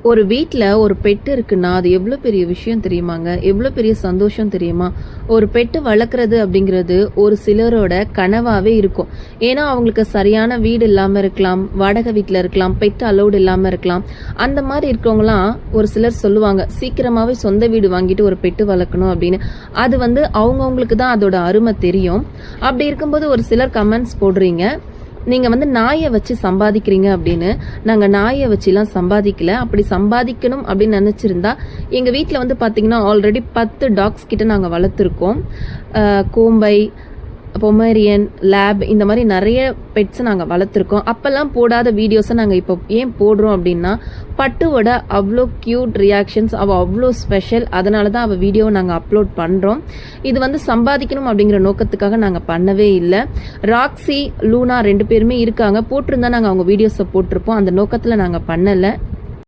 ஒரு வீட்டில் ஒரு பெட்டு இருக்குன்னா அது எவ்வளோ பெரிய விஷயம் தெரியுமாங்க? எவ்வளோ பெரிய சந்தோஷம் தெரியுமா? ஒரு பெட்டு வளர்க்குறது அப்படிங்கிறது ஒரு சிலரோட கனவாகவே இருக்கும். ஏன்னா அவங்களுக்கு சரியான வீடு இல்லாமல் இருக்கலாம், வாடகை வீட்டில் இருக்கலாம், பெட் அலோடு இல்லாமல் இருக்கலாம். அந்த மாதிரி இருக்கவங்களாம் ஒரு சிலர் சொல்லுவாங்க, சீக்கிரமாகவே சொந்த வீடு வாங்கிட்டு ஒரு பெட்டு வளர்க்கணும் அப்படின்னு. அது அவங்கவுங்களுக்கு தான் அதோட அருமை தெரியும். அப்படி இருக்கும்போது ஒரு சிலர் கமெண்ட்ஸ் போடுறீங்க, நீங்கள் நாயை வச்சு சம்பாதிக்கிறீங்க அப்படின்னு. நாங்கள் நாயை வச்சுலாம் சம்பாதிக்கல. அப்படி சம்பாதிக்கணும் அப்படின்னு நினச்சிருந்தா எங்கள் வீட்டில் பார்த்தீங்கன்னா ஆல்ரெடி 10 டாக்ஸ் கிட்ட நாங்கள் வளர்த்துருக்கோம். கோம்பை, பொமேரியன், லேப், இந்த மாதிரி நிறைய பெட்ஸை நாங்கள் வளர்த்துருக்கோம். அப்போல்லாம் போடாத வீடியோஸை நாங்கள் இப்போ ஏன் போடுறோம் அப்படின்னா, பட்டுவோட அவ்வளோ க்யூட் ரியாக்ஷன்ஸ், அவள் அவ்வளோ ஸ்பெஷல். அதனால தான் அவள் வீடியோவை நாங்கள் அப்லோட் பண்ணுறோம். இது சம்பாதிக்கணும் அப்படிங்கிற நோக்கத்துக்காக நாங்கள் பண்ணவே இல்லை. ராக்ஸி, லூனா 2 பேருமே இருக்காங்க. போட்டிருந்தா நாங்கள் அவங்க வீடியோஸை போட்டிருப்போம். அந்த நோக்கத்தில் நாங்கள் பண்ணலை.